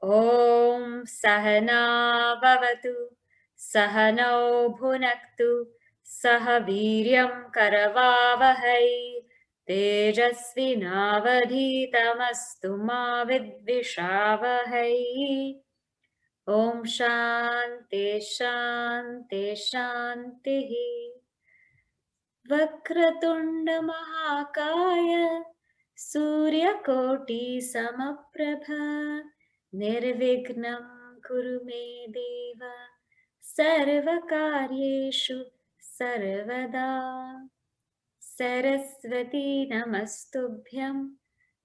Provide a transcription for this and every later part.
Om Sahana Bhavatu Sahanau Bhunaktu Sahaviryam Karavavahai Tejasvinavadhitamastu ma vidvishavahai. Om Shanti Shanti Shanti. Vakratunda Mahakaya Suryakoti Samaprabha Nirvignam Kuru Me Deva Sarvakaryeshu Sarvada. Saraswati Namastubhyam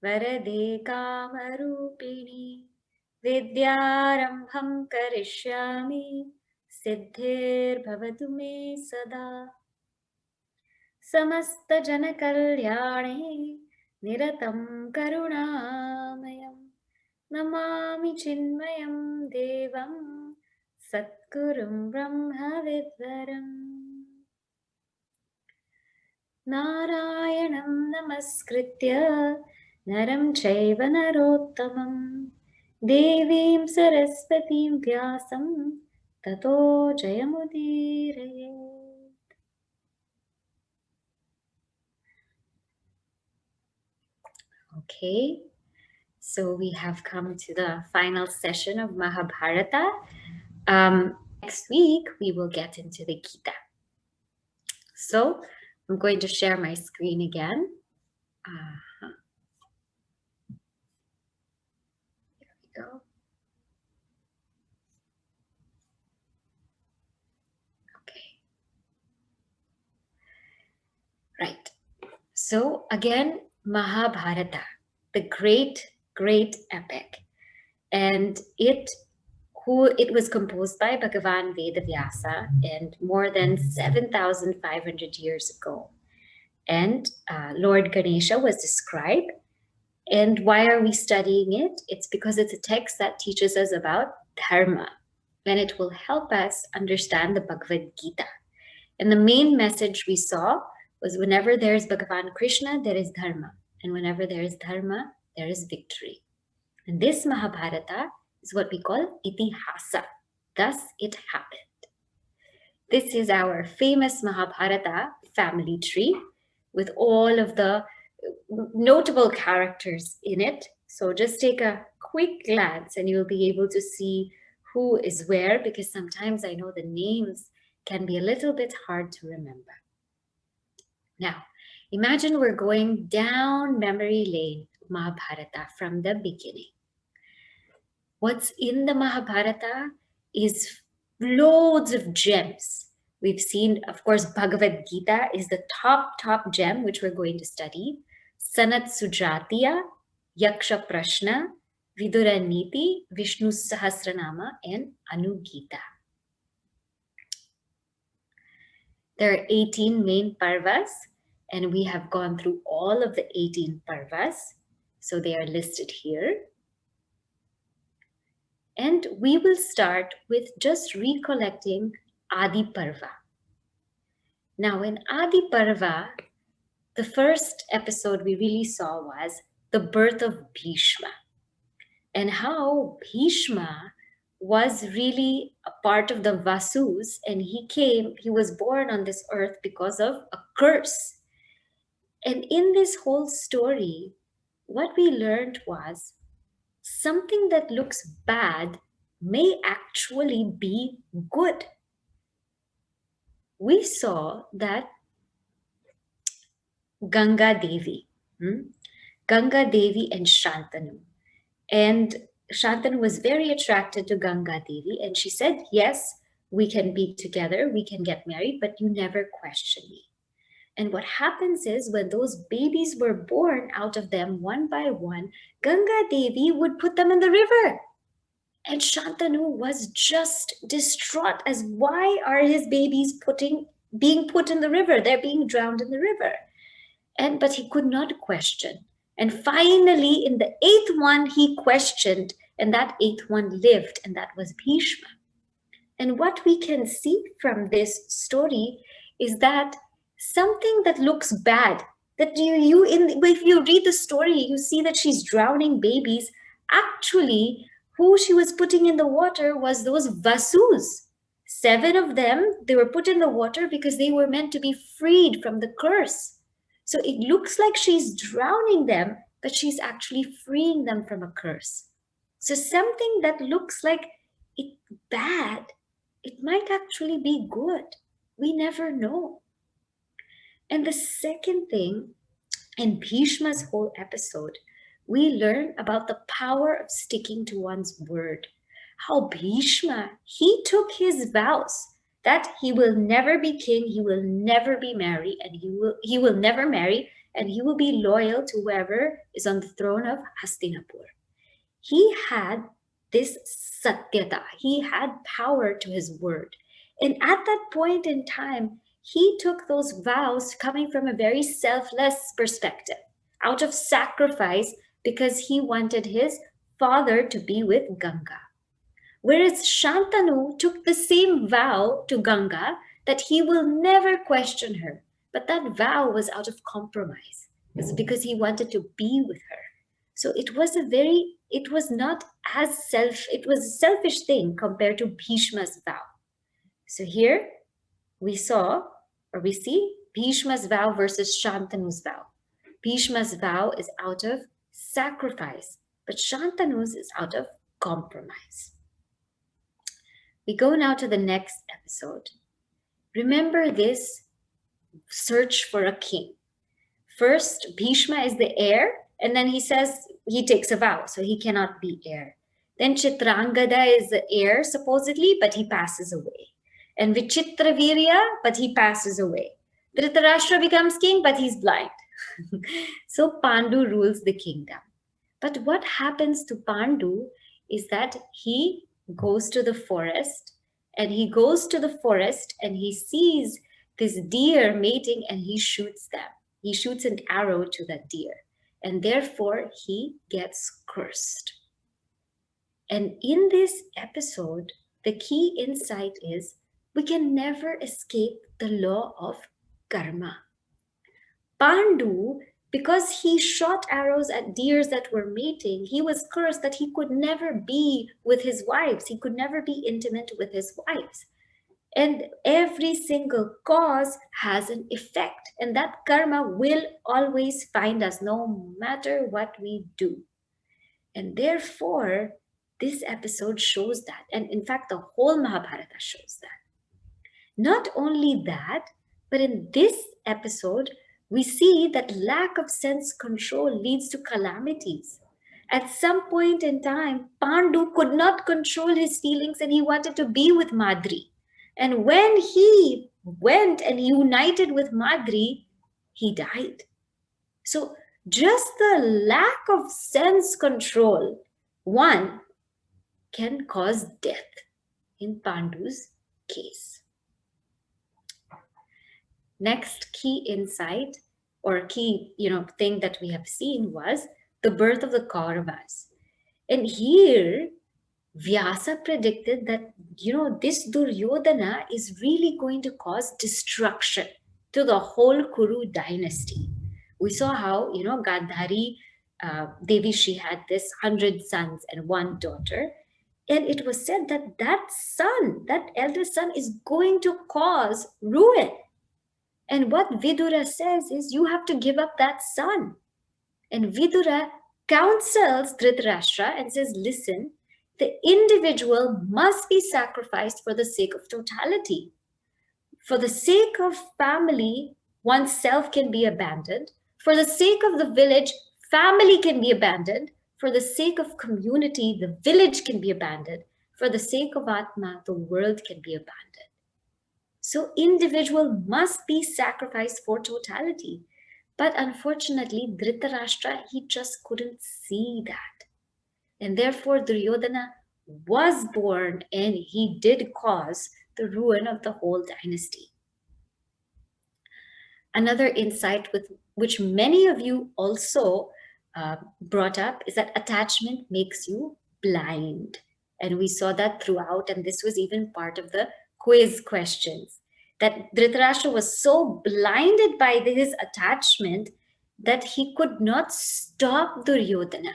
Varade Kamarupini Vidyarambham Karishyami Siddhir Bhavatu Me Sada. Samasta Jana Kalyane Niratam Karunamayam Namami Chinmayam Devam Satgurum Brahma Vidvaram. Narayanam Namaskritya Naram Chaiva Narottamam Devim Saraswatim Vyasam Tato Jayamudiraye. Okay, so we have come to the final session of Mahabharata. Next week, we will get into the Gita. So I'm going to share my screen again. There we go. Okay. Right. So again, Mahabharata, the great, great epic. And it was composed by Bhagavan Vedavyasa and more than 7,500 years ago. And Lord Ganesha was described. And why are we studying it? It's because it's a text that teaches us about Dharma. And it will help us understand the Bhagavad Gita. And the main message we saw was whenever there is Bhagavan Krishna, there is Dharma. And whenever there is Dharma, there is victory. And this Mahabharata is what we call Itihasa. Thus it happened. This is our famous Mahabharata family tree with all of the notable characters in it. So just take a quick glance and you'll be able to see who is where, because sometimes I know the names can be a little bit hard to remember. Now, imagine we're going down memory lane of Mahabharata from the beginning. What's in the Mahabharata is loads of gems. We've seen, of course, Bhagavad Gita is the top gem, which we're going to study. Sanat Sujatiya, Yaksha Prashna, Vidura Niti, Vishnu Sahasranama, and Anugita. There are 18 main parvas, and we have gone through all of the 18 parvas. So they are listed here. And we will start with just recollecting Adi Parva. Now in Adi Parva, the first episode we really saw was the birth of Bhishma and how Bhishma was really a part of the Vasus, and he was born on this earth because of a curse. And in this whole story, what we learned was something that looks bad may actually be good. We saw that Ganga Devi and Shantanu. And Shantanu was very attracted to Ganga Devi, and she said, yes, we can be together, we can get married, but you never question me. And what happens is when those babies were born out of them one by one, Ganga Devi would put them in the river. And Shantanu was just distraught as why are his babies being put in the river? They're being drowned in the river. But he could not question. And finally, in the eighth one, he questioned, and that eighth one lived, and that was Bhishma. And what we can see from this story is that something that looks bad, that if you read the story, you see that she's drowning babies. Actually, who she was putting in the water was those Vasus. 7 of them, they were put in the water because they were meant to be freed from the curse. So it looks like she's drowning them, but she's actually freeing them from a curse. So something that looks like it's bad, it might actually be good. We never know. And the second thing, in Bhishma's whole episode, we learn about the power of sticking to one's word. How Bhishma, he took his vows that he will never be king, he will never be married, and he will never marry, and he will be loyal to whoever is on the throne of Hastinapur. He had this satyata, he had power to his word. And at that point in time, he took those vows coming from a very selfless perspective, out of sacrifice, because he wanted his father to be with Ganga. Whereas Shantanu took the same vow to Ganga that he will never question her. But that vow was out of compromise. It's because he wanted to be with her. So it was a selfish thing compared to Bhishma's vow. So here we see Bhishma's vow versus Shantanu's vow. Bhishma's vow is out of sacrifice, but Shantanu's is out of compromise. We go now to the next episode. Remember this search for a king. First, Bhishma is the heir, and then he takes a vow, so he cannot be heir. Then Chitrangada is the heir, supposedly, but he passes away. And Vichitravirya, but he passes away. Dhritarashtra becomes king, but he's blind. So Pandu rules the kingdom. But what happens to Pandu is that he goes to the forest, and he sees this deer mating, and he shoots them. He shoots an arrow to that deer, and therefore he gets cursed. And in this episode, the key insight is we can never escape the law of karma. Pandu, because he shot arrows at deers that were mating, he was cursed that he could never be with his wives. He could never be intimate with his wives. And every single cause has an effect. And that karma will always find us no matter what we do. And therefore, this episode shows that. And in fact, the whole Mahabharata shows that. Not only that, but in this episode, we see that lack of sense control leads to calamities. At some point in time, Pandu could not control his feelings and he wanted to be with Madri. And when he went and united with Madri, he died. So just the lack of sense control, one, can cause death in Pandu's case. Next key insight or key thing that we have seen was the birth of the Kauravas. And here, Vyasa predicted that, this Duryodhana is really going to cause destruction to the whole Kuru dynasty. We saw how, Gandhari Devi, she had this 100 sons and 1 daughter. And it was said that son, that eldest son, is going to cause ruin. And what Vidura says is, you have to give up that son. And Vidura counsels Dhritarashtra and says, listen, the individual must be sacrificed for the sake of totality. For the sake of family, oneself can be abandoned. For the sake of the village, family can be abandoned. For the sake of community, the village can be abandoned. For the sake of Atma, the world can be abandoned. So individual must be sacrificed for totality. But unfortunately, Dhritarashtra, he just couldn't see that. And therefore, Duryodhana was born, and he did cause the ruin of the whole dynasty. Another insight with which many of you also brought up is that attachment makes you blind. And we saw that throughout, and this was even part of the quiz questions, that Dhritarashtra was so blinded by his attachment that he could not stop Duryodhana.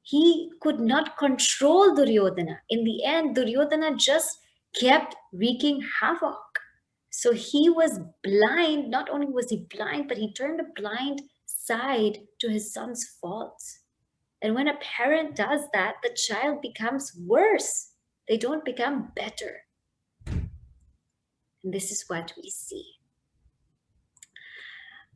He could not control Duryodhana. In the end, Duryodhana just kept wreaking havoc. So he was blind. Not only was he blind, but he turned a blind side to his son's faults. And when a parent does that, the child becomes worse. They don't become better. And this is what we see.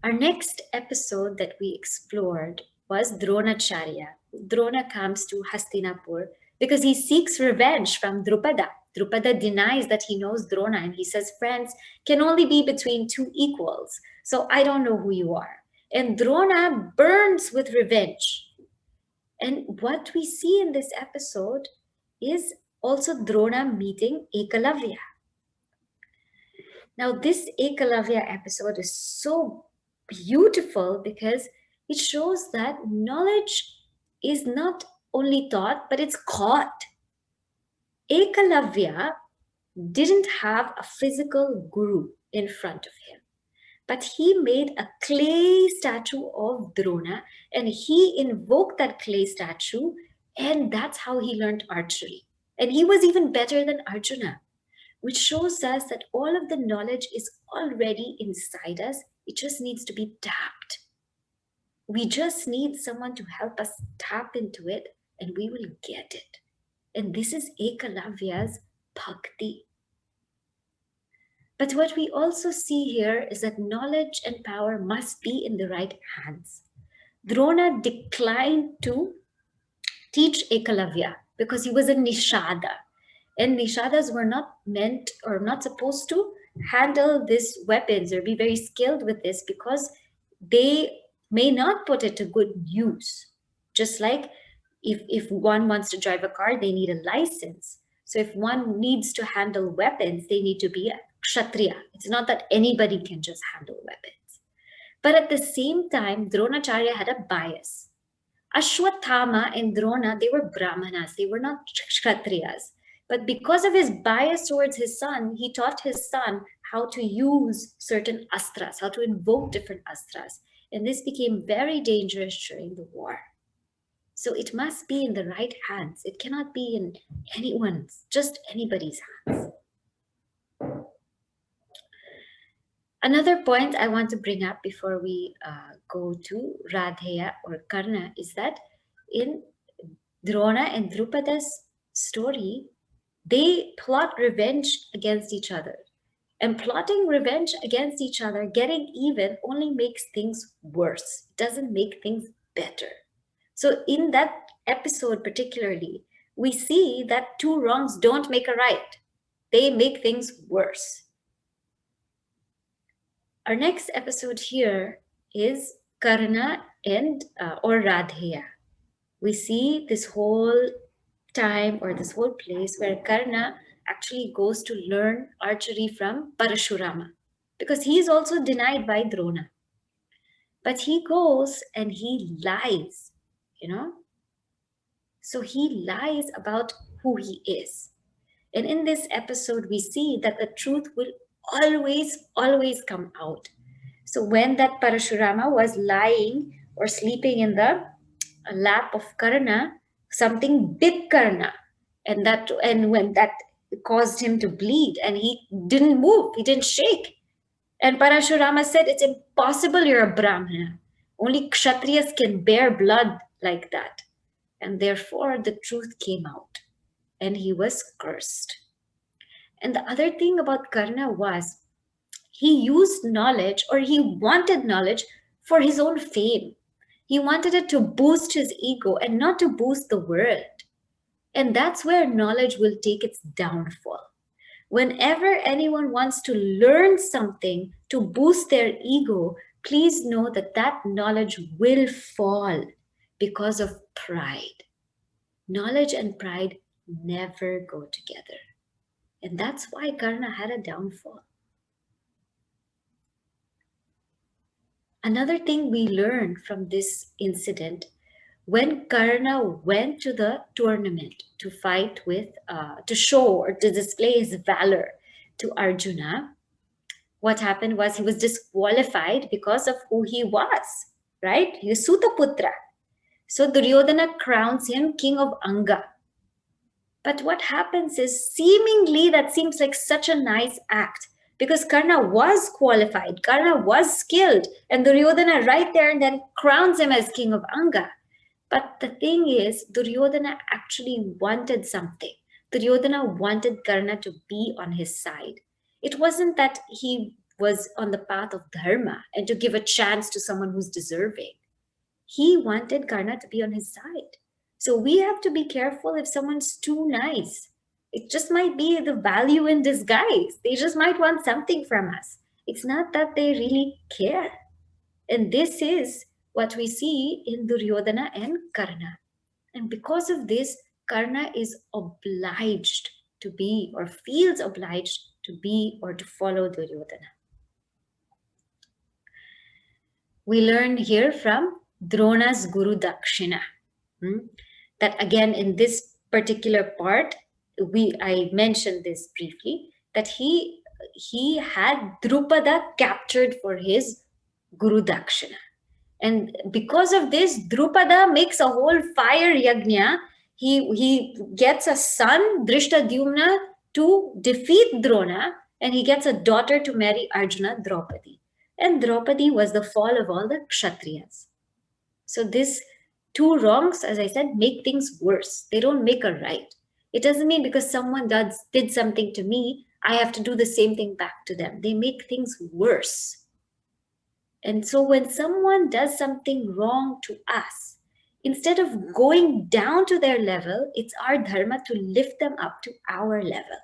Our next episode that we explored was Gronacharya. Drona comes to Hastinapur because he seeks revenge from Drupada. Drupada denies that he knows Drona, and he says, friends can only be between two equals. So I don't know who you are. And Drona burns with revenge. And what we see in this episode is also Drona meeting Ekalavya. Now, this Ekalavya episode is so beautiful because it shows that knowledge is not only taught, but it's caught. Ekalavya didn't have a physical guru in front of him, but he made a clay statue of Drona, and he invoked that clay statue, and that's how he learned archery. And he was even better than Arjuna, which shows us that all of the knowledge is already inside us. It just needs to be tapped. We just need someone to help us tap into it, and we will get it. And this is Ekalavya's bhakti. But what we also see here is that knowledge and power must be in the right hands. Drona declined to teach Ekalavya because he was a Nishada. And Nishadas were not meant or not supposed to handle these weapons or be very skilled with this because they may not put it to good use. Just like if one wants to drive a car, they need a license. So if one needs to handle weapons, they need to be a Kshatriya. It's not that anybody can just handle weapons. But at the same time, Dronacharya had a bias. Ashwathama and Drona, they were Brahmanas. They were not Kshatriyas. But because of his bias towards his son, he taught his son how to use certain astras, how to invoke different astras. And this became very dangerous during the war. So it must be in the right hands. It cannot be in anyone's, just anybody's hands. Another point I want to bring up before we go to Radheya or Karna is that in Drona and Drupada's story, they plot revenge against each other. And plotting revenge against each other, getting even, only makes things worse. It doesn't make things better. So in that episode particularly, we see that two wrongs don't make a right. They make things worse. Our next episode here is Karna and or Radheya. We see this whole time or this whole place where Karna actually goes to learn archery from Parashurama because he is also denied by Drona. But he goes and he lies, So he lies about who he is. And in this episode, we see that the truth will always come out. So when that Parashurama was lying or sleeping in the lap of Karna, something bit Karna, and when that caused him to bleed, and he didn't move, he didn't shake. And Parashurama said, it's impossible, you're a Brahmana. Only Kshatriyas can bear blood like that. And therefore the truth came out and he was cursed. And the other thing about Karna was he used knowledge, or he wanted knowledge for his own fame. He wanted it to boost his ego and not to boost the world. And that's where knowledge will take its downfall. Whenever anyone wants to learn something to boost their ego, please know that that knowledge will fall because of pride. Knowledge and pride never go together. And that's why Karna had a downfall. Another thing we learned from this incident, when Karna went to the tournament to fight with, to show or to display his valor to Arjuna, what happened was he was disqualified because of who he was, right? He was Sutaputra. So Duryodhana crowns him king of Anga. But what happens is, seemingly that seems like such a nice act, because Karna was qualified, Karna was skilled, and Duryodhana right there and then crowns him as king of Anga. But the thing is, Duryodhana actually wanted something. Duryodhana wanted Karna to be on his side. It wasn't that he was on the path of Dharma and to give a chance to someone who's deserving. He wanted Karna to be on his side. So we have to be careful if someone's too nice. It just might be the value in disguise. They just might want something from us. It's not that they really care. And this is what we see in Duryodhana and Karna. And because of this, Karna is obliged to be, or feels obliged to be or to follow Duryodhana. We learn here from Drona's Guru Dakshina. That again, in this particular part, I mentioned this briefly, that he had Drupada captured for his Guru Dakshina. And because of this, Drupada makes a whole fire yajna. He gets a son, Drishtadyumna, to defeat Drona, and he gets a daughter to marry Arjuna, Draupadi. And Draupadi was the fall of all the Kshatriyas. So this two wrongs, as I said, make things worse. They don't make a right. It doesn't mean because someone did something to me, I have to do the same thing back to them. They make things worse. And so when someone does something wrong to us, instead of going down to their level, it's our dharma to lift them up to our level,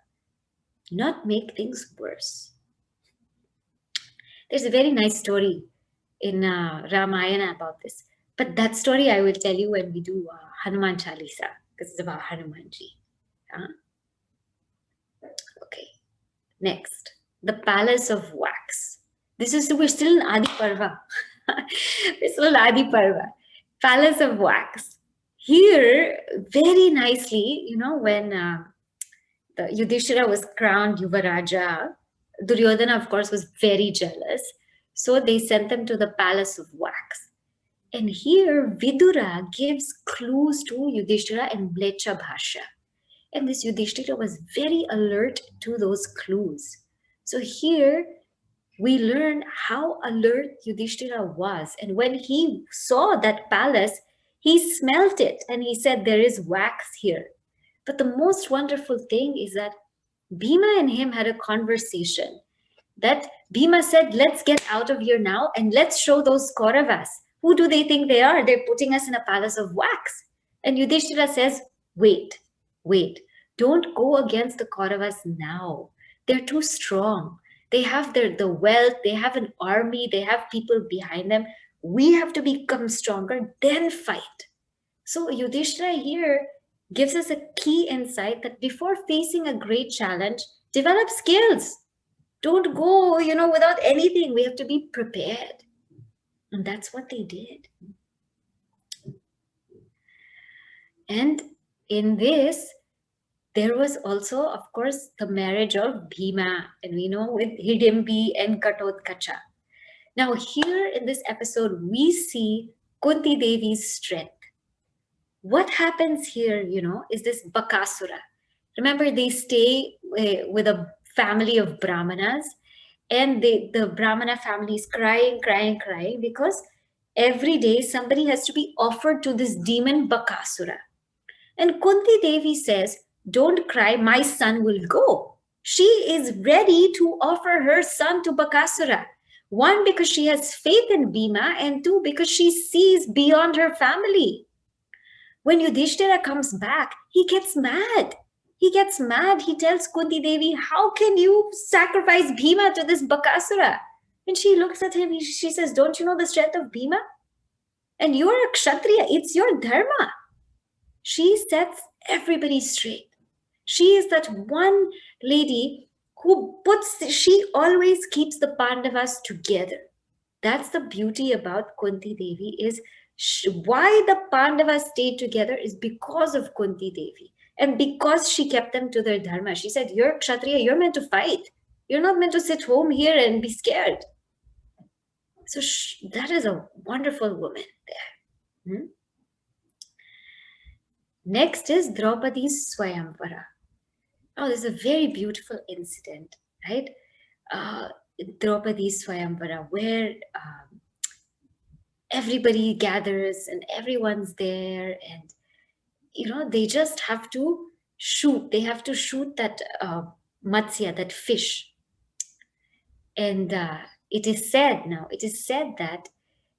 not make things worse. There's a very nice story in Ramayana about this. But that story I will tell you when we do Hanuman Chalisa, because it's about Hanumanji. Okay, next, the Palace of Wax. We're still in Adi Parva. We're still in Adi Parva. Palace of Wax. Here, very nicely, when the Yudhishthira was crowned Yuvaraja, Duryodhana, of course, was very jealous. So they sent them to the Palace of Wax. And here, Vidura gives clues to Yudhishthira in Blecha Bhasha. And this Yudhishthira was very alert to those clues. So here, we learn how alert Yudhishthira was. And when he saw that palace, he smelt it and he said, there is wax here. But the most wonderful thing is that Bhima and him had a conversation. That Bhima said, let's get out of here now and let's show those Kauravas. Who do they think they are? They're putting us in a palace of wax. And Yudhishthira says, wait. Don't go against the Kauravas now. They're too strong. They have the wealth, they have an army, they have people behind them. We have to become stronger, then fight. So Yudhishthira here gives us a key insight that before facing a great challenge, develop skills. Don't go, without anything. We have to be prepared. And that's what they did. And in this, there was also, of course, the marriage of Bhima, and we know with Hidimbi and Katotkacha. Now here in this episode, we see Kunti Devi's strength. What happens here, is this Bakasura. Remember, they stay with a family of Brahmanas, and the Brahmana family is crying because every day somebody has to be offered to this demon Bakasura. And Kunti Devi says, don't cry, my son will go. She is ready to offer her son to Bakasura. One, because she has faith in Bhima, and two, because she sees beyond her family. When Yudhishthira comes back, he gets mad. He tells Kunti Devi, how can you sacrifice Bhima to this Bakasura? And she looks at him, she says, don't you know the strength of Bhima? And you're a Kshatriya, it's your dharma. She sets everybody straight. She is that one lady she always keeps the Pandavas together. That's the beauty about Kunti Devi, is why the Pandavas stayed together is because of Kunti Devi. And because she kept them to their dharma. She said, you're Kshatriya, you're meant to fight. You're not meant to sit home here and be scared. So that is a wonderful woman there. Next is Draupadi Swayambhara. Oh, this is a very beautiful incident, right? Draupadi Swayambhara, where everybody gathers and everyone's there, and they just have to shoot. They have to shoot that matsya, that fish. And it is said that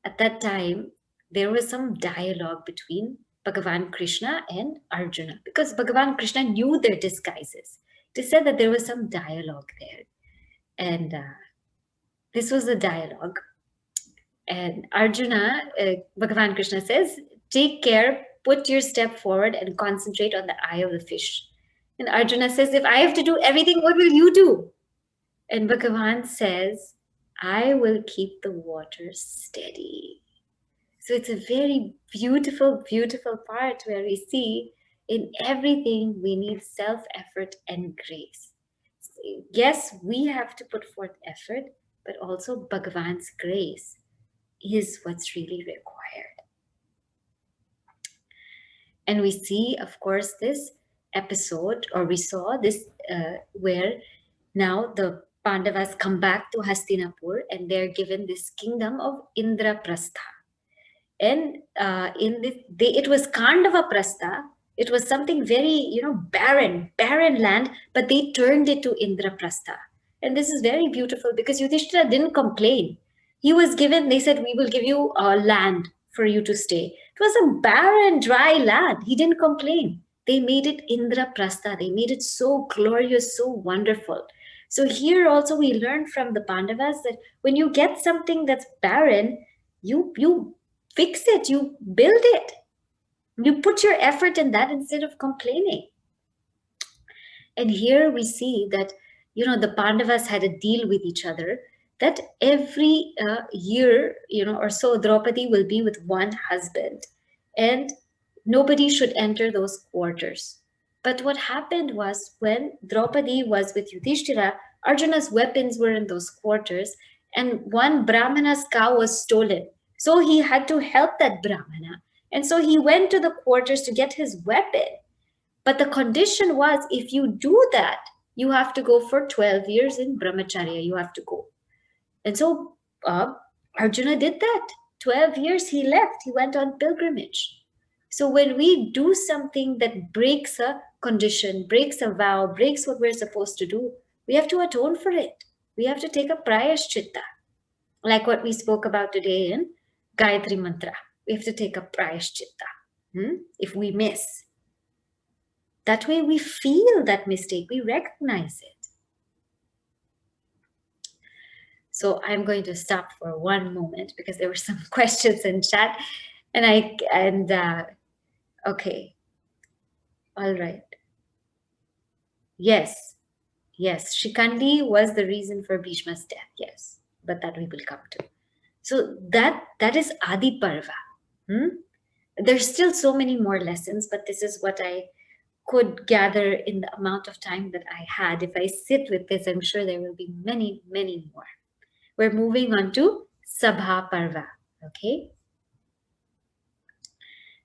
at that time there was some dialogue between Bhagavan Krishna and Arjuna, because Bhagavan Krishna knew their disguises. It is said that there was some dialogue there, and this was the dialogue. And Arjuna, Bhagavan Krishna says, take care, put your step forward and concentrate on the eye of the fish. And Arjuna says, if I have to do everything, what will you do? And Bhagavan says, I will keep the water steady. So it's a very beautiful, beautiful part where we see in everything we need self-effort and grace. Yes, we have to put forth effort, but also Bhagavan's grace is what's really required. And we see, of course, this episode, or we saw this where now the Pandavas come back to Hastinapur and they're given this kingdom of Indraprastha. And it was Kandava Prastha. It was something very, barren land, but they turned it to Indraprastha. And this is very beautiful because Yudhishthira didn't complain. He was given, they said, we will give you land for you to stay. It was a barren, dry land. He didn't complain. They made it Indraprastha. They made it so glorious, so wonderful. So here also we learn from the Pandavas that when you get something that's barren, you fix it, you build it. You put your effort in that instead of complaining. And here we see that, the Pandavas had a deal with each other that every year, or so, Draupadi will be with one husband and nobody should enter those quarters. But what happened was, when Draupadi was with Yudhishthira, Arjuna's weapons were in those quarters and one Brahmana's cow was stolen. So he had to help that Brahmana. And so he went to the quarters to get his weapon. But the condition was, if you do that, you have to go for 12 years in Brahmacharya. You have to go. And so Arjuna did that. 12 years he left. He went on pilgrimage. So when we do something that breaks a condition, breaks a vow, breaks what we're supposed to do, we have to atone for it. We have to take a prayashchitta. Like what we spoke about today in Gayatri Mantra. We have to take a prayashchitta if we miss. That way we feel that mistake, we recognize it. So I'm going to stop for one moment because there were some questions in chat. Okay. All right. Yes. Shikandi was the reason for Bhishma's death. Yes. But that we will come to. So that is Adi Parva. There's still so many more lessons, but this is what I could gather in the amount of time that I had. If I sit with this, I'm sure there will be many, many more. We're moving on to Sabha Parva. Okay.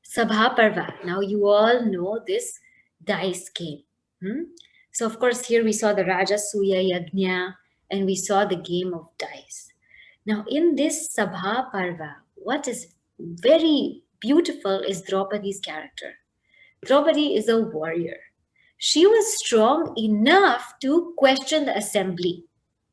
Sabha Parva. Now you all know this dice game. So of course here we saw the Rajasuya Yajna and we saw the game of dice. Now in this Sabha Parva, what is very beautiful is Draupadi's character. Draupadi is a warrior. She was strong enough to question the assembly.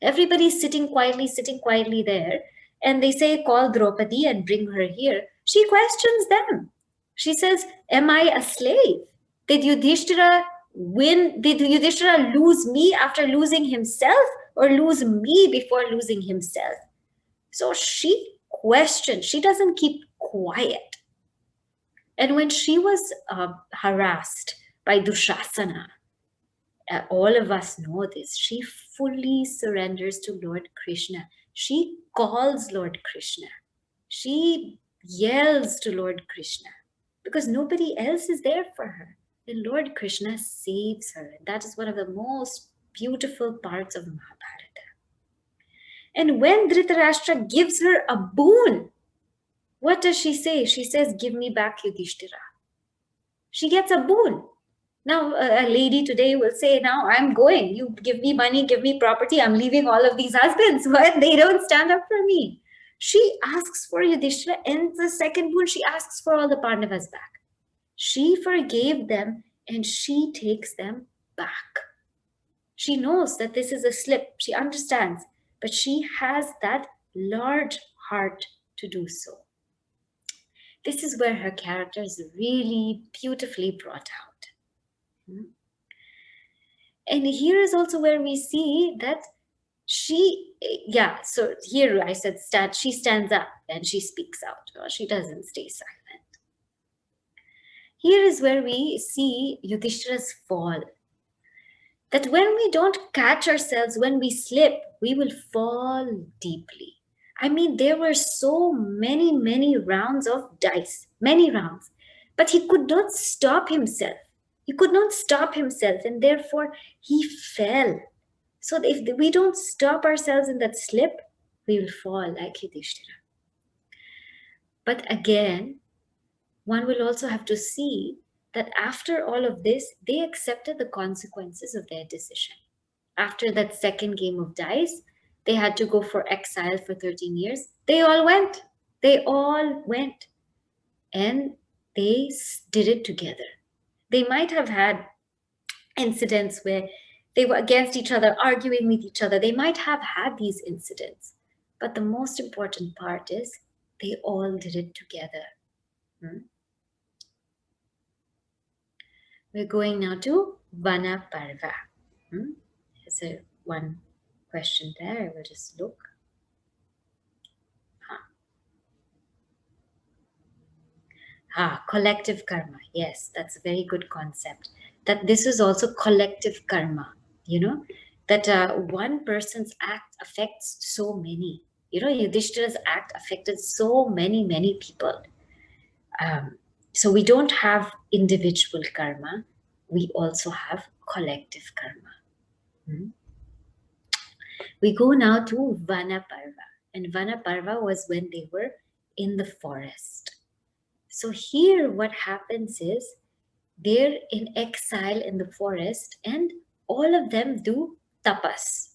Everybody's sitting quietly there. And they say, call Draupadi and bring her here. She questions them. She says, am I a slave? Did Yudhishthira win? Did Yudhishthira lose me after losing himself, or lose me before losing himself? So she questions. She doesn't keep quiet. And when she was harassed by Dushasana, all of us know this. She fully surrenders to Lord Krishna. She calls Lord Krishna. She yells to Lord Krishna because nobody else is there for her. And Lord Krishna saves her. And that is one of the most beautiful parts of Mahabharata. And when Dhritarashtra gives her a boon, what does she say? She says, "Give me back Yudhishthira." She gets a boon. Now, a lady today will say, "Now I'm going. You give me money, give me property. I'm leaving all of these husbands. But they don't stand up for me." She asks for Yudhishthira, and the second boon, she asks for all the Pandavas back. She forgave them, and she takes them back. She knows that this is a slip. She understands, but she has that large heart to do so. This is where her character is really beautifully brought out. And here is also where we see that so here I said she stands up and she speaks out. She doesn't stay silent. Here is where we see Yudhishthira's fall. That when we don't catch ourselves, when we slip, we will fall deeply. I mean, there were so many rounds of dice, many rounds, but he could not stop himself. He could not stop himself, and therefore he fell. So if we don't stop ourselves in that slip, we will fall like Yudhishthira. But again, one will also have to see that after all of this, they accepted the consequences of their decision. After that second game of dice, they had to go for exile for 13 years. They all went. They all went. And they did it together. They might have had incidents where they were against each other, arguing with each other. They might have had these incidents. But the most important part is they all did it together. We're going now to Vana Parva. There's one question there. I will just look. Collective karma. Yes, that's a very good concept. That this is also collective karma, that one person's act affects so many. Yudhishthira's act affected so many people. So we don't have individual karma. We also have collective karma. We go now to Vana Parva. And Vana Parva was when they were in the forest. So here what happens is they're in exile in the forest and all of them do tapas.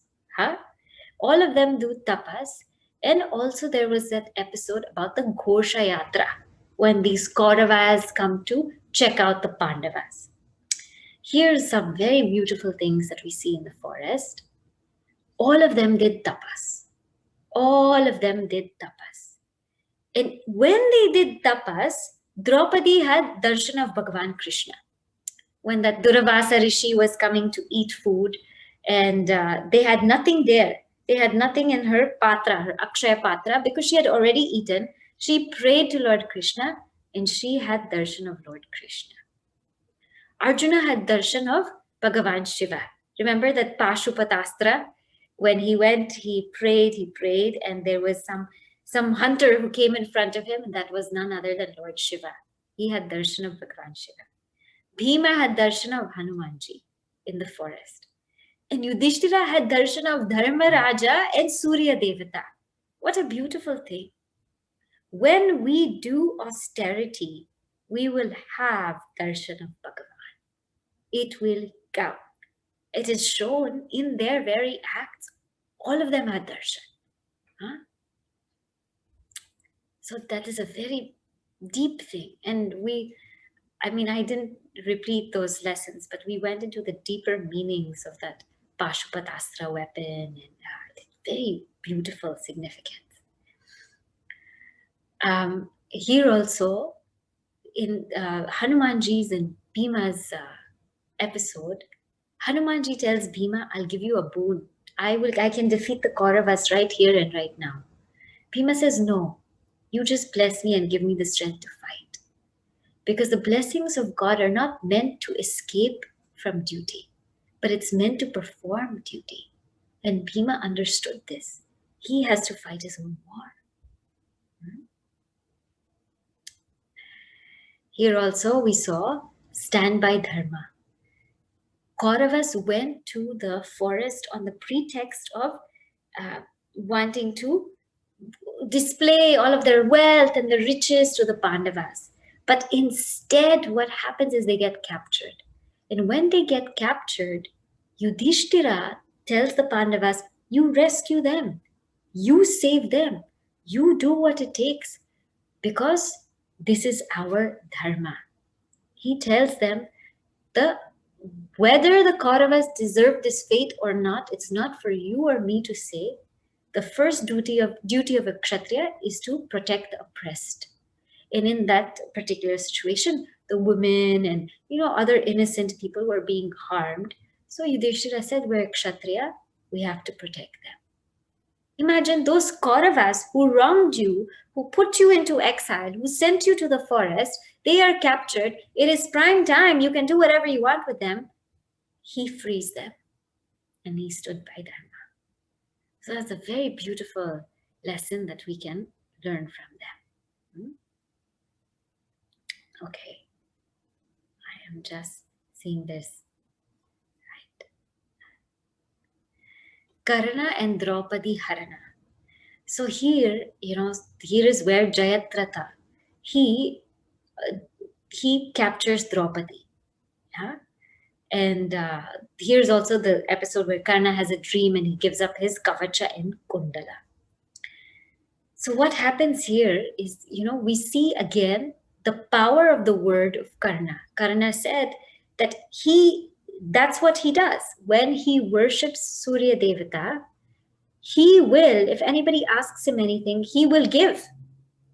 All of them do tapas. And also there was that episode about the Ghosha Yatra when these Kauravas come to check out the Pandavas. Here's some very beautiful things that we see in the forest. All of them did tapas. All of them did tapas. And when they did tapas, Draupadi had darshan of Bhagavan Krishna. When that Duravasa Rishi was coming to eat food and they had nothing there. They had nothing in her patra, her Akshaya Patra, because she had already eaten. She prayed to Lord Krishna and she had darshan of Lord Krishna. Arjuna had darshan of Bhagavan Shiva. Remember that Pashupatastra? When he went, he prayed, and there was some hunter who came in front of him, and that was none other than Lord Shiva. He had darshan of Bhagavan Shiva. Bhima had darshan of Hanumanji in the forest. And Yudhishthira had darshan of Dharma Raja and Surya Devata. What a beautiful thing. When we do austerity, we will have darshan of Bhagavan. It will come. It is shown in their very acts. All of them had darshan. So that is a very deep thing. And I didn't repeat those lessons, but we went into the deeper meanings of that Pashupatastra weapon and very beautiful significance. Here also, in Hanumanji's and Bhima's episode, Hanumanji tells Bhima, "I'll give you a boon. I can defeat the Kauravas right here and right now." Bhima says, "No, you just bless me and give me the strength to fight." Because the blessings of God are not meant to escape from duty, but it's meant to perform duty. And Bhima understood this. He has to fight his own war. Here also we saw stand by Dharma. Kauravas went to the forest on the pretext of wanting to display all of their wealth and the riches to the Pandavas. But instead, what happens is they get captured. And when they get captured, Yudhishthira tells the Pandavas, you rescue them, you save them, you do what it takes, because this is our dharma. He tells them whether the Kauravas deserve this fate or not, it's not for you or me to say. The first duty of a Kshatriya is to protect the oppressed. And in that particular situation, the women and other innocent people were being harmed. So Yudhishthira said, we're Kshatriya, we have to protect them. Imagine those Kauravas who wronged you, who put you into exile, who sent you to the forest, they are captured. It is prime time. You can do whatever you want with them. He frees them and he stood by Dharma. So that's a very beautiful lesson that we can learn from them. Okay. I am just seeing this. Karna and Draupadi Harana. So here, here is where Jayadratha, he captures Draupadi. Yeah? And here's also the episode where Karna has a dream and he gives up his kavacha and kundala. So what happens here is, we see again the power of the word of Karna. Karna said that that's what he does. When he worships Surya Devata, he will, if anybody asks him anything, he will give.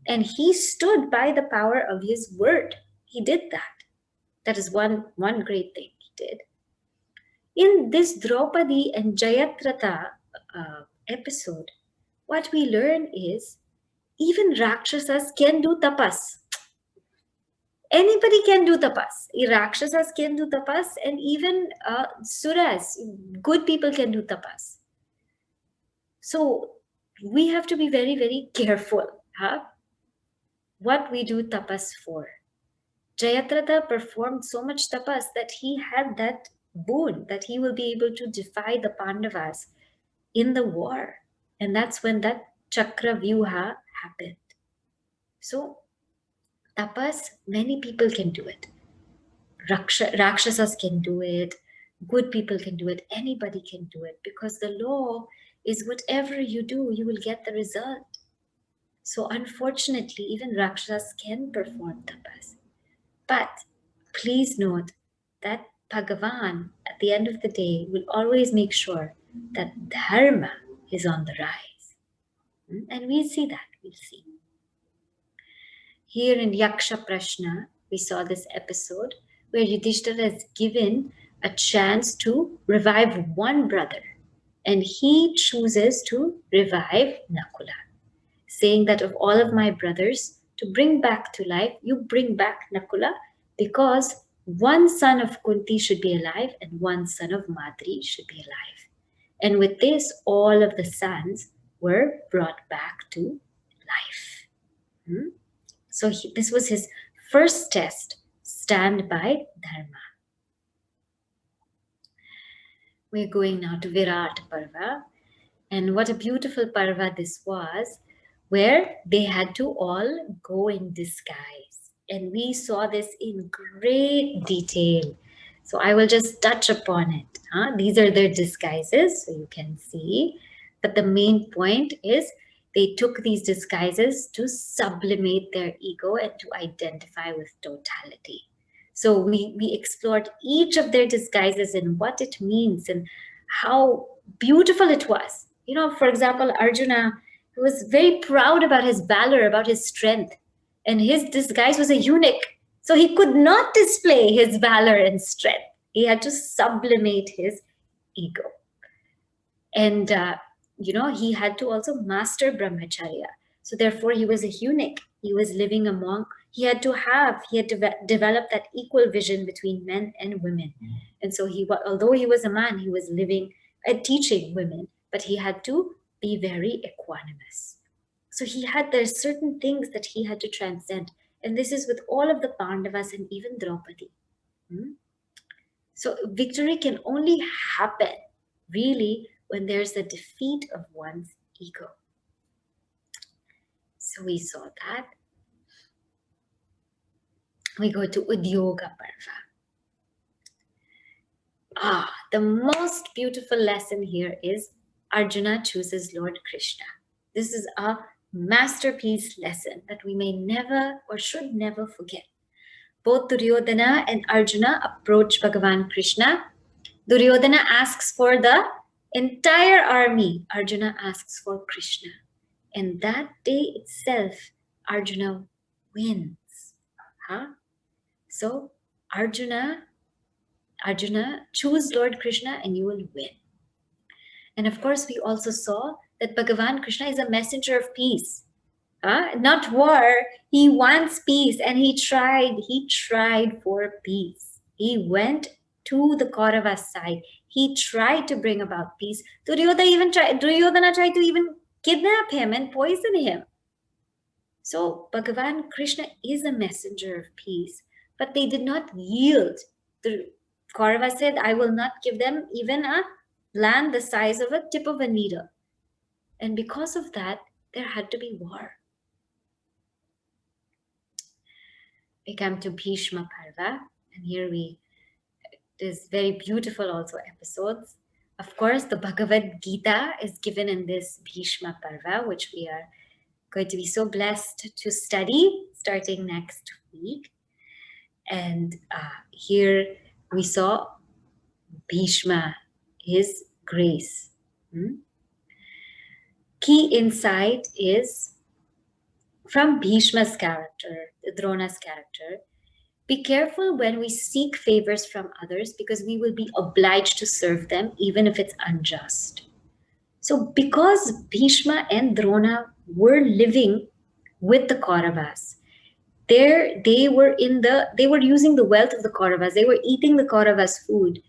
And he stood by the power of his word. He did that. That is one great thing he did. In this Draupadi and Jayadratha episode, what we learn is even Rakshasas can do tapas. Anybody can do tapas. Rakshasas can do tapas, and even suras, good people can do tapas. So we have to be very, very careful what we do tapas for. Jayadratha performed so much tapas that he had that boon, that he will be able to defy the Pandavas in the war. And that's when that Chakra Vyuha happened. So tapas, many people can do it. Rakshasas can do it. Good people can do it. Anybody can do it, because the law is whatever you do, you will get the result. So unfortunately, even Rakshasas can perform tapas. But please note that Bhagavan, at the end of the day, will always make sure that Dharma is on the rise. And we'll see that. We'll see. Here in Yaksha Prashna, we saw this episode where Yudhishthira is given a chance to revive one brother. And he chooses to revive Nakula, saying that of all of my brothers, to bring back to life, you bring back Nakula, because one son of Kunti should be alive and one son of Madri should be alive. And with this, all of the sons were brought back to life. So this was his first test, stand by Dharma. We're going now to Virat Parva. And what a beautiful Parva this was, where they had to all go in disguise. And we saw this in great detail. So I will just touch upon it. These are their disguises, so you can see. But the main point is they took these disguises to sublimate their ego and to identify with totality. So we explored each of their disguises and what it means and how beautiful it was. For example, Arjuna was very proud about his valor, about his strength. And his disguise was a eunuch. So he could not display his valor and strength. He had to sublimate his ego. And, he had to also master brahmacharya. So therefore, he was a eunuch. He was living among He had to develop that equal vision between men and women. And so although he was a man, he was living and teaching women, but he had to be very equanimous. So there's certain things that he had to transcend. And this is with all of the Pandavas and even Draupadi. So victory can only happen really when there's a defeat of one's ego. So we saw that. We go to Udyoga Parva. The most beautiful lesson here is Arjuna chooses Lord Krishna. This is a masterpiece lesson that we may never or should never forget. Both Duryodhana and Arjuna approach Bhagavan Krishna. Duryodhana asks for the entire army. Arjuna asks for Krishna. And that day itself, Arjuna wins. So Arjuna, choose Lord Krishna and you will win. And of course, we also saw that Bhagavan Krishna is a messenger of peace. Not war. He wants peace, and he tried for peace. He went to the Kauravas side. He tried to bring about peace. Duryodhana tried to even kidnap him and poison him. So Bhagavan Krishna is a messenger of peace, but they did not yield. The Kauravas said, I will not give them even a land the size of a tip of a needle. And because of that, there had to be war. We come to Bhishma Parva, and here there's very beautiful also episodes. Of course, the Bhagavad Gita is given in this Bhishma Parva, which we are going to be so blessed to study starting next week. And here we saw Bhishma, his grace. Key insight is from Bhishma's character, Drona's character. Be careful when we seek favors from others, because we will be obliged to serve them even if it's unjust. So because Bhishma and Drona were living with the Kauravas, they were using the wealth of the Kauravas. They were eating the Kauravas' food.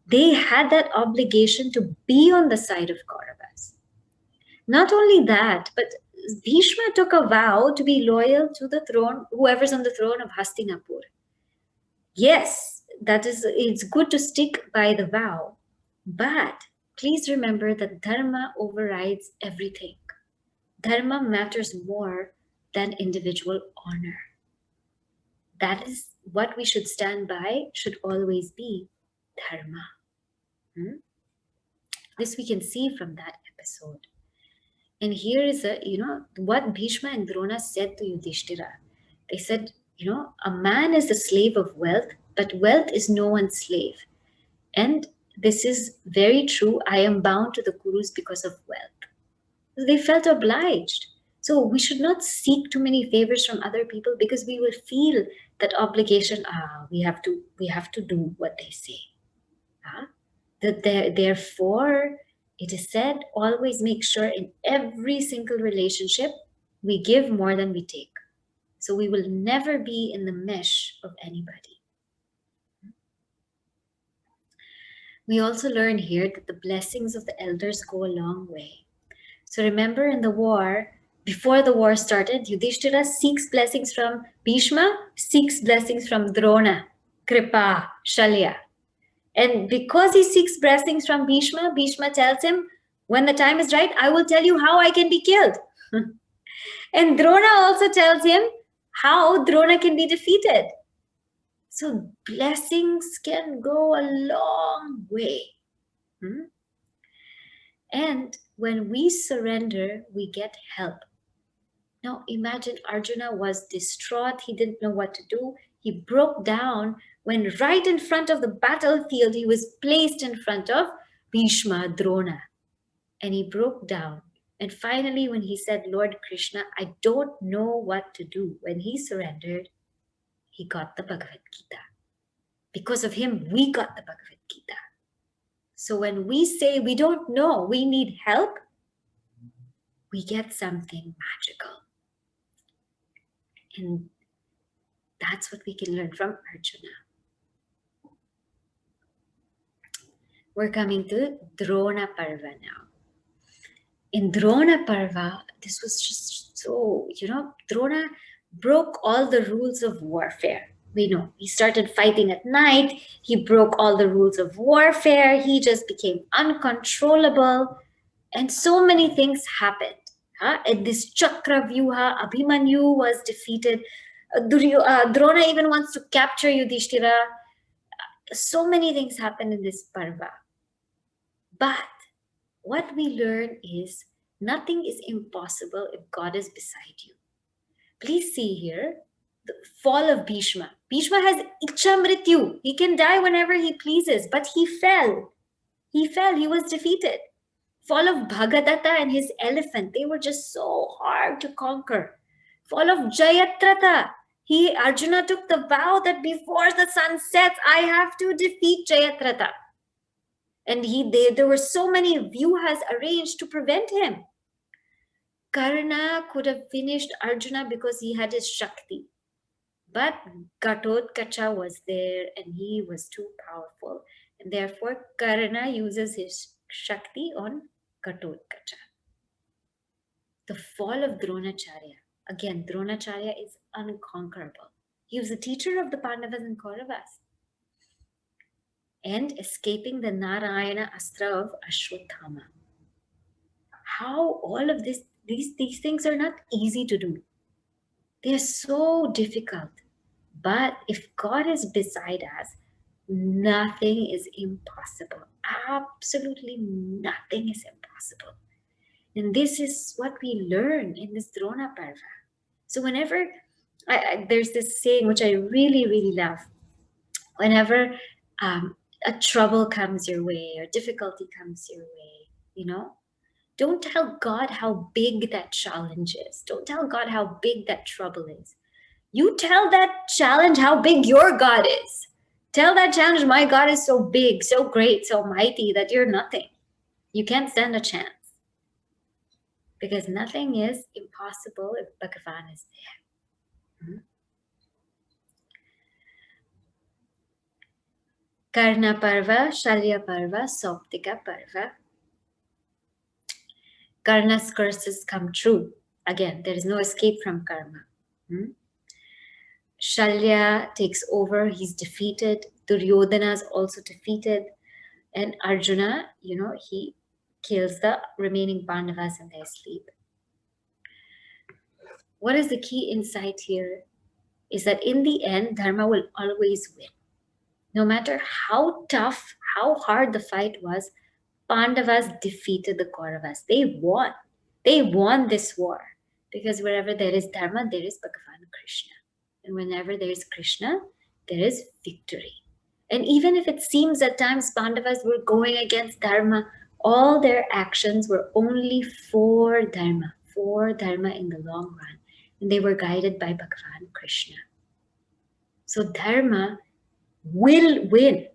They had that obligation to be on the side of Kauravas. Not only that, but Bhishma took a vow to be loyal to the throne, whoever's on the throne of Hastinapur. Yes, it's good to stick by the vow, but please remember that Dharma overrides everything. Dharma matters more than individual honor. That is what we should stand by, should always be Dharma. This we can see from that episode. And here is what Bhishma and Drona said to Yudhishthira. They said, a man is the slave of wealth, but wealth is no one's slave. And this is very true. I am bound to the Kurus because of wealth. They felt obliged. So we should not seek too many favors from other people, because we will feel that obligation. We have to do what they say. Therefore, it is said, always make sure in every single relationship we give more than we take. So we will never be in the mesh of anybody. We also learn here that the blessings of the elders go a long way. So remember, in the war, before the war started, Yudhishthira seeks blessings from Bhishma, seeks blessings from Drona, Kripa, Shalya. And because he seeks blessings from Bhishma, Bhishma tells him, when the time is right, I will tell you how I can be killed. And Drona also tells him how Drona can be defeated. So blessings can go a long way. And when we surrender, we get help. Now imagine Arjuna was distraught. He didn't know what to do. He broke down when right in front of the battlefield, he was placed in front of Bhishma, Drona. And he broke down. And finally, when he said, Lord Krishna, I don't know what to do, when he surrendered, he got the Bhagavad Gita. Because of him, we got the Bhagavad Gita. So when we say we don't know, we need help, we get something magical. And That's what we can learn from Arjuna. We're coming to Drona Parva now. In Drona Parva, this was just so, Drona broke all the rules of warfare. We know he started fighting at night. He broke all the rules of warfare. He just became uncontrollable. And so many things happened. And this Chakra Vyuha, Abhimanyu was defeated. Drona even wants to capture Yudhishthira. So many things happened in this Parva. But what we learn is nothing is impossible if God is beside you. Please see here the fall of Bhishma. Bhishma has Ichha Mrityu. He can die whenever he pleases, but he fell. He fell. He was defeated. Fall of Bhagadatta and his elephant. They were just so hard to conquer. Fall of Jayadrata. Arjuna took the vow that before the sun sets, I have to defeat Jayadrata. And there were so many vyuhas arranged to prevent him. Karna could have finished Arjuna because he had his Shakti. But Ghatotkacha was there and he was too powerful. And therefore, Karna uses his Shakti on Ghatotkacha. The fall of Gronacharya. Again, Gronacharya is unconquerable. He was the teacher of the Pandavas and Kauravas. And escaping the Narayana Astra of Ashwatthama. How all of these things are not easy to do. They are so difficult. But if God is beside us, nothing is impossible. Absolutely nothing is impossible. And this is what we learn in this Drona Parva. So whenever, there's this saying which I really, really love. Whenever a trouble comes your way or difficulty comes your way, don't tell God how big that challenge is. Don't tell God how big that trouble is. You tell that challenge how big your God is. Tell that challenge, my God is so big, so great, so mighty that you're nothing. You can't stand a chance. Because nothing is impossible if Bhagavan is there. Karna Parva, Shalya Parva, Sauptika Parva. Karna's curses come true. Again, there is no escape from karma. Shalya takes over, he's defeated. Duryodhana is also defeated. And Arjuna, he kills the remaining Pandavas in their sleep. What is the key insight here? Is that in the end, Dharma will always win. No matter how tough, how hard the fight was, Pandavas defeated the Kauravas. They won. They won this war. Because wherever there is Dharma, there is Bhagavan Krishna. And whenever there is Krishna, there is victory. And even if it seems at times Pandavas were going against Dharma, all their actions were only for Dharma in the long run. And they were guided by Bhagavan Krishna. So Dharma will win.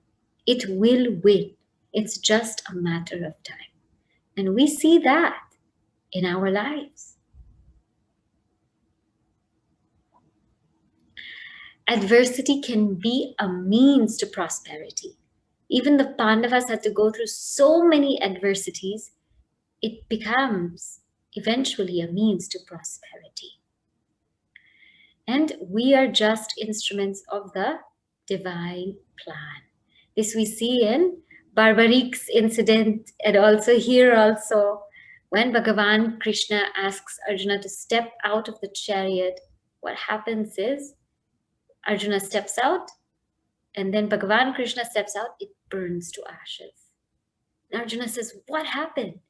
It will win. It's just a matter of time. And we see that in our lives. Adversity can be a means to prosperity. Even the Pandavas had to go through so many adversities, it becomes eventually a means to prosperity. And we are just instruments of the divine plan. This we see in Barbarik's incident, and also here also, when Bhagavan Krishna asks Arjuna to step out of the chariot, what happens is Arjuna steps out, and then Bhagavan Krishna steps out, it burns to ashes. And Arjuna says, what happened?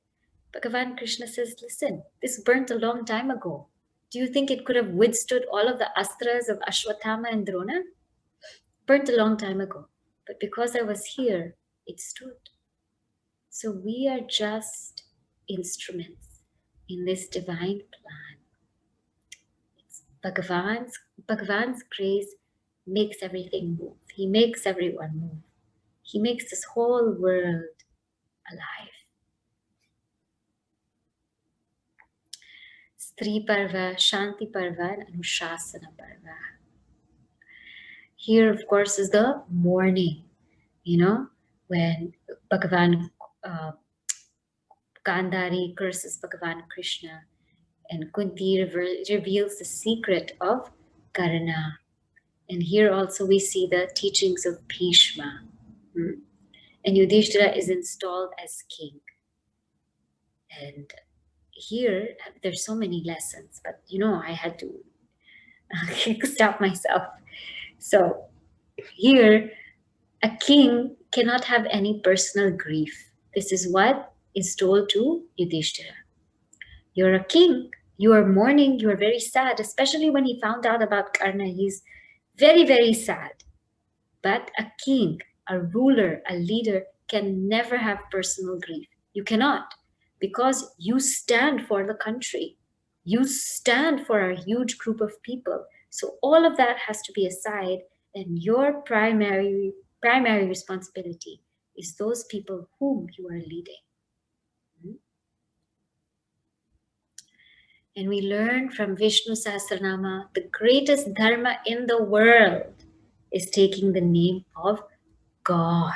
Bhagavan Krishna says, listen, this burnt a long time ago. Do you think it could have withstood all of the astras of Ashwatthama and Drona? Burnt a long time ago. But because I was here, it stood. So we are just instruments in this divine plan. It's Bhagavan's grace makes everything move. He makes everyone move. He makes this whole world alive. Stri Parva, Shanti Parva, and Anushasana Parva. Here, of course, is the morning, when Bhagavan Gandhari curses Bhagavan Krishna, and Kunti reveals the secret of Karna. And here also we see the teachings of Bhishma. And Yudhishthira is installed as king. And here, there's so many lessons, but I had to stop myself. So here, a king cannot have any personal grief. This is what is told to Yudhishthira. You're a king, you are mourning, you are very sad, especially when he found out about Karna. He's very, very sad. But a king, a ruler, a leader can never have personal grief. You cannot, because you stand for the country. You stand for a huge group of people. So all of that has to be aside, and your primary responsibility is those people whom you are leading. And we learn from Vishnu Sahasranama, the greatest dharma in the world is taking the name of God.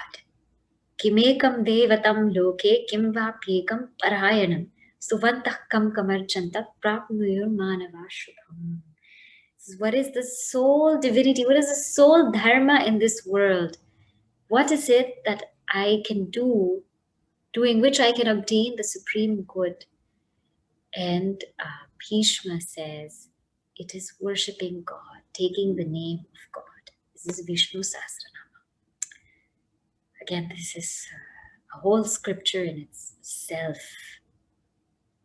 Kimekam devatam loke kim va pyekam parayanam suvantah kam kamarchanta prapnuyur manava shubham. What is the sole divinity? What is the sole dharma in this world? What is it that I can do, doing which I can obtain the supreme good? And Bhishma says, it is worshipping God, taking the name of God. This is Vishnu Sahasranama. Again, this is a whole scripture in itself.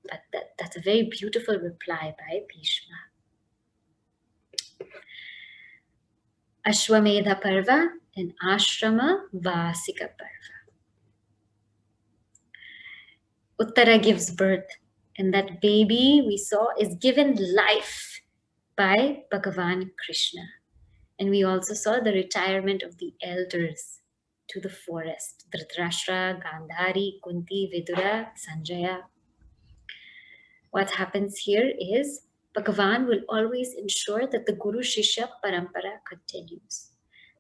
But that's a very beautiful reply by Bhishma. Ashwamedha Parva and Ashrama Vasika Parva. Uttara gives birth, and that baby we saw is given life by Bhagavan Krishna. And we also saw the retirement of the elders to the forest. Dhritarashtra, Gandhari, Kunti, Vidura, Sanjaya. What happens here is Bhagavan will always ensure that the Guru Shishya Parampara continues.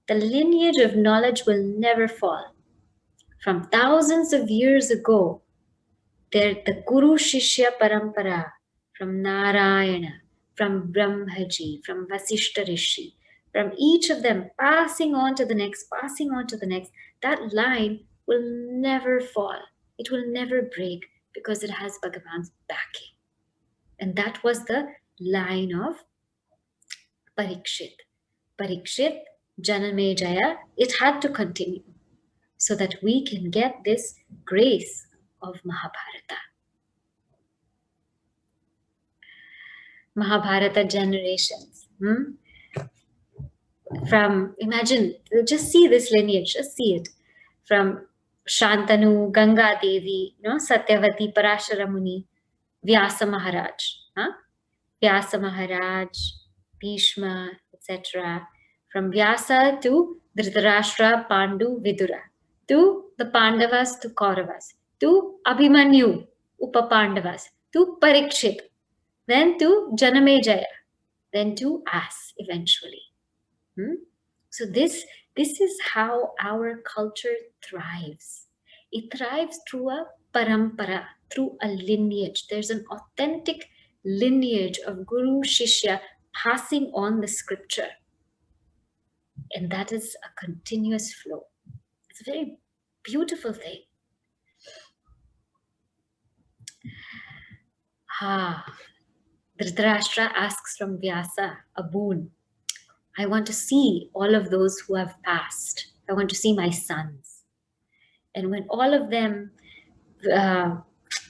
The lineage of knowledge will never fall. From thousands of years ago, the Guru Shishya Parampara from Narayana, from Brahmaji, from Vasishta Rishi, from each of them passing on to the next, that line will never fall. It will never break because it has Bhagavan's backing. And that was the line of Parikshit. Parikshit, Janamejaya, it had to continue so that we can get this grace of Mahabharata. Mahabharata generations. From, imagine, just see this lineage, just see it. From Shantanu, Ganga Devi, Satyavati, Parashara Muni, Vyasa Maharaj, Vyasa Maharaj, Bhishma, etc. From Vyasa to Dhritarashtra, Pandu, Vidura, to the Pandavas to Kauravas, to Abhimanyu, Upapandavas, to Parikshit, then to Janamejaya, then to us eventually. So this is how our culture thrives. It thrives through a parampara, through a lineage. There's an authentic lineage of Guru Shishya passing on the scripture. And that is a continuous flow. It's a very beautiful thing. Dhritarashtra asks from Vyasa a boon. I want to see all of those who have passed. I want to see my sons. And when all of them,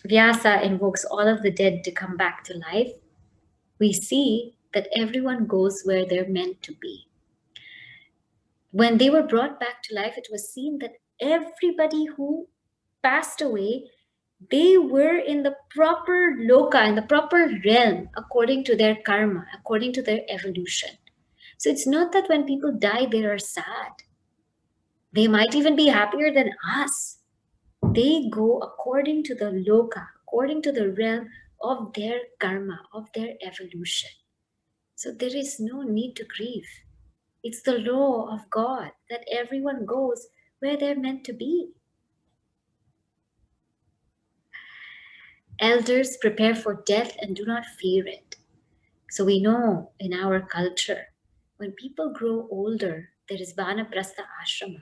Vyasa invokes all of the dead to come back to life, we see that everyone goes where they're meant to be. When they were brought back to life, it was seen that everybody who passed away, they were in the proper loka, in the proper realm, according to their karma, according to their evolution. So it's not that when people die, they are sad. They might even be happier than us. They go according to the loka, according to the realm of their karma, of their evolution. So there is no need to grieve. It's the law of God that everyone goes where they're meant to be. Elders prepare for death and do not fear it. So we know in our culture, when people grow older, there is Vanaprastha Ashrama.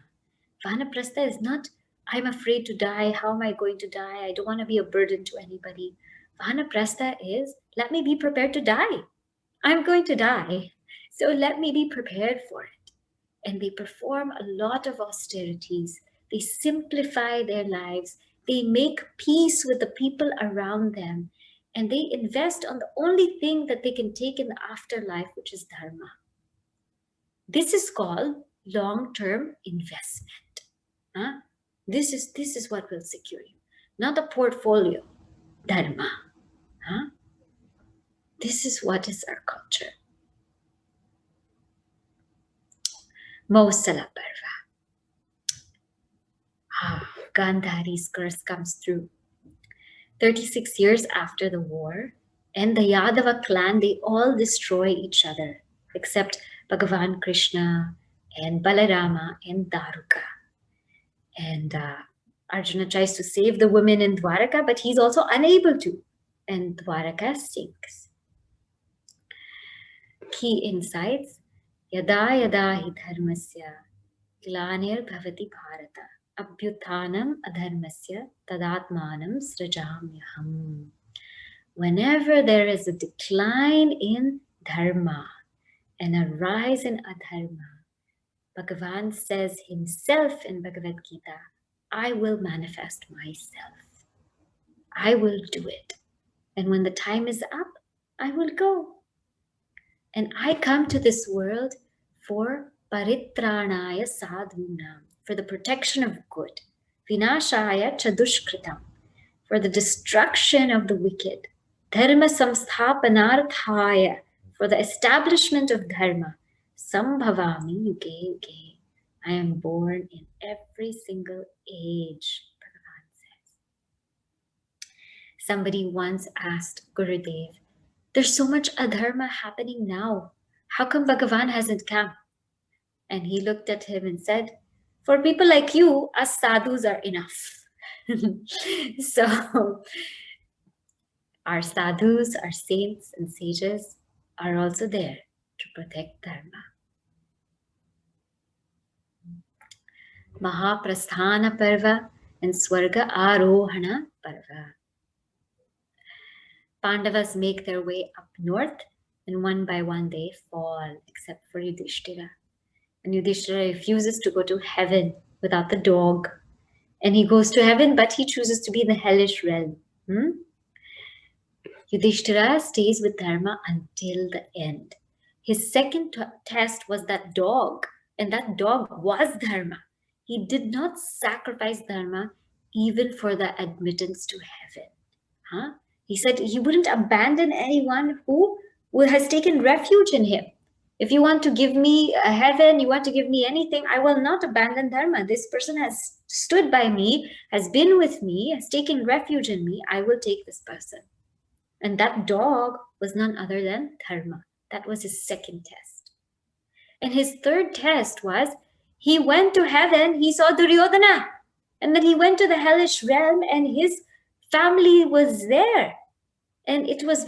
Vanaprastha is not, I'm afraid to die, how am I going to die? I don't want to be a burden to anybody. Vanaprastha is, let me be prepared to die. I'm going to die, so let me be prepared for it. And they perform a lot of austerities. They simplify their lives. They make peace with the people around them. And they invest on the only thing that they can take in the afterlife, which is Dharma. This is called long-term investment. Huh? This is what will secure you, not a portfolio. Dharma. Huh? This is what is our culture. Mausala Parva. Gandhari's curse comes through. 36 years after the war, and the Yadava clan, they all destroy each other, except Bhagavan Krishna and Balarama and Daruka. And Arjuna tries to save the women in Dwaraka, but he's also unable to. And Dwaraka sinks. Key insights. Yada yada hi dharmasya glanir bhavati bharata abhyuthanam adharmasya tadatmanam srajamyaham. Whenever there is a decline in dharma and a rise in adharma, Bhagavan says himself in Bhagavad Gita, I will manifest myself. I will do it. And when the time is up, I will go. And I come to this world for paritranaya sadhunam, for the protection of good, vinashaya chadushkritam, for the destruction of the wicked, dharma samsthapanarthaya, for the establishment of dharma, sambhavami yuge yuge. I am born in every single age, Bhagavan says. Somebody once asked Gurudev, there's so much adharma happening now. How come Bhagavan hasn't come? And he looked at him and said, for people like you, us sadhus are enough. So our sadhus, our saints and sages are also there to protect dharma. Mahaprasthana Parva and Swarga Arohana Parva. Pandavas make their way up north, and one by one they fall, except for Yudhishthira. And Yudhishthira refuses to go to heaven without the dog. And he goes to heaven, but he chooses to be in the hellish realm. Yudhishthira stays with Dharma until the end. His second test was that dog, and that dog was Dharma. He did not sacrifice Dharma even for the admittance to heaven. He said he wouldn't abandon anyone who has taken refuge in him. If you want to give me a heaven, you want to give me anything, I will not abandon Dharma. This person has stood by me, has been with me, has taken refuge in me. I will take this person. And that dog was none other than Dharma. That was his second test. And his third test was, he went to heaven, he saw Duryodhana. And then he went to the hellish realm and his family was there. And it was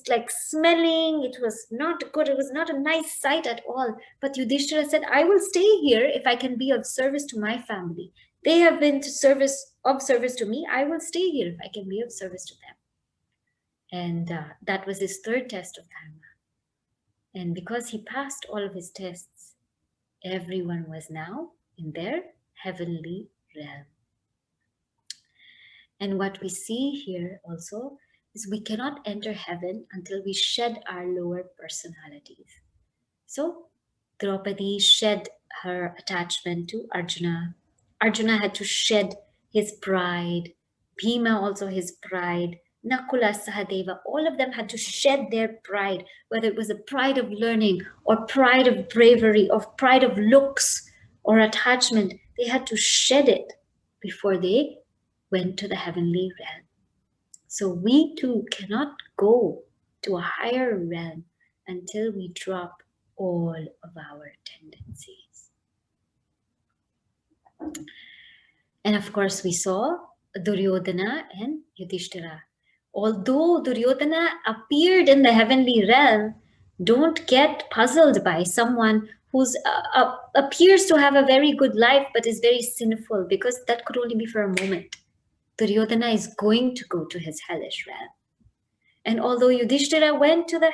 like smelling, it was not good, it was not a nice sight at all. But Yudhishthira said, I will stay here if I can be of service to my family. They have been of service to me, I will stay here if I can be of service to them. And that was his third test of Dharma. And because he passed all of his tests, everyone was now in their heavenly realm. And what we see here also is we cannot enter heaven until we shed our lower personalities. So Draupadi shed her attachment to Arjuna. Arjuna had to shed his pride. Bhima also his pride. Nakula, Sahadeva, all of them had to shed their pride, whether it was a pride of learning or pride of bravery or pride of looks or attachment. They had to shed it before they went to the heavenly realm. So we too cannot go to a higher realm until we drop all of our tendencies. And of course, we saw Duryodhana and Yudhishthira. Although Duryodhana appeared in the heavenly realm, don't get puzzled by someone who appears to have a very good life but is very sinful, because that could only be for a moment. Duryodhana is going to go to his hellish realm. And although Yudhishthira went to the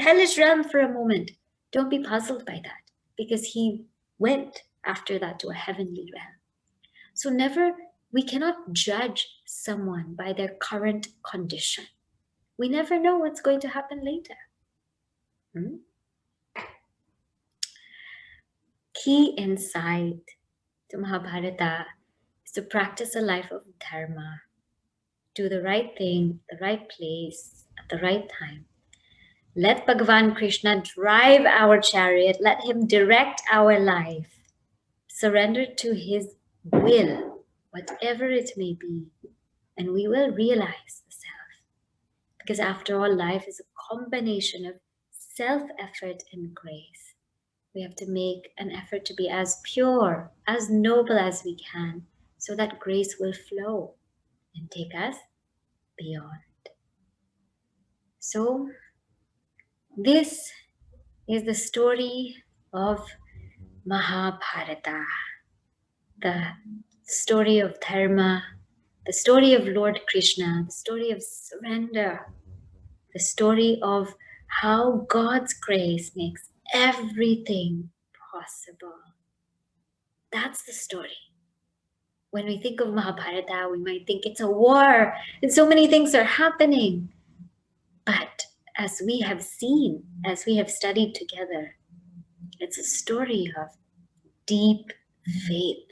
hellish realm for a moment, don't be puzzled by that, because he went after that to a heavenly realm. So we cannot judge someone by their current condition. We never know what's going to happen later. Key insight to Mahabharata is to practice a life of Dharma. Do the right thing, the right place, at the right time. Let Bhagavan Krishna drive our chariot. Let him direct our life. Surrender to his will, whatever it may be, and we will realize the self. Because after all, life is a combination of self-effort and grace. We have to make an effort to be as pure, as noble as we can, so that grace will flow and take us beyond. So, this is the story of Mahabharata, the story of Dharma, the story of Lord Krishna, the story of surrender, the story of how God's grace makes everything possible. That's the story. When we think of Mahabharata, we might think it's a war and so many things are happening. But as we have seen, as we have studied together, it's a story of deep faith,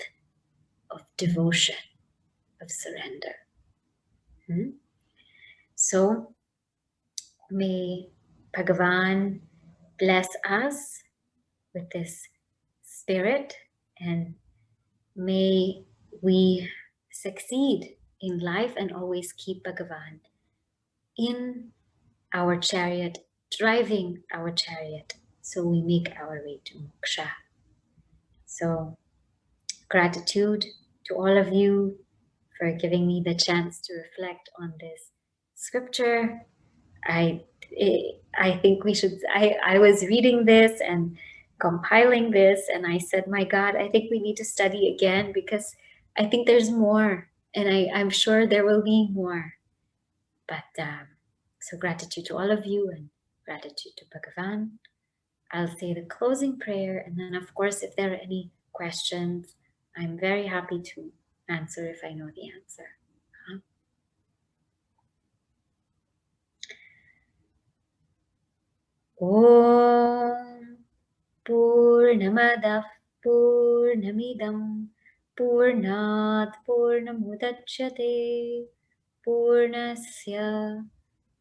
of devotion, of surrender. So may Bhagavan bless us with this spirit, and may we succeed in life and always keep Bhagavan in our chariot, driving our chariot, so we make our way to moksha. So gratitude to all of you for giving me the chance to reflect on this scripture. I think we should, I was reading this and compiling this, and I said, my God, I think we need to study again, because I think there's more, and I'm sure there will be more. But so gratitude to all of you, and gratitude to Bhagavan. I'll say the closing prayer, and then of course, if there are any questions, I'm very happy to answer if I know the answer. Om Purnamadah Purnamidam Purnat Purnamudachyate Purnasya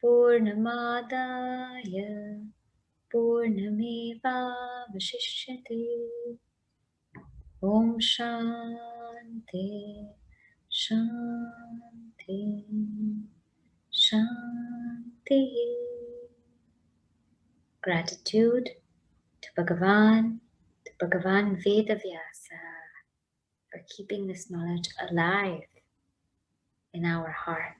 Purnamadaya Purnameva Vashishyate. Om Shanti Shanti Shanti. Gratitude to Bhagavan Vedavyasa for keeping this knowledge alive in our heart.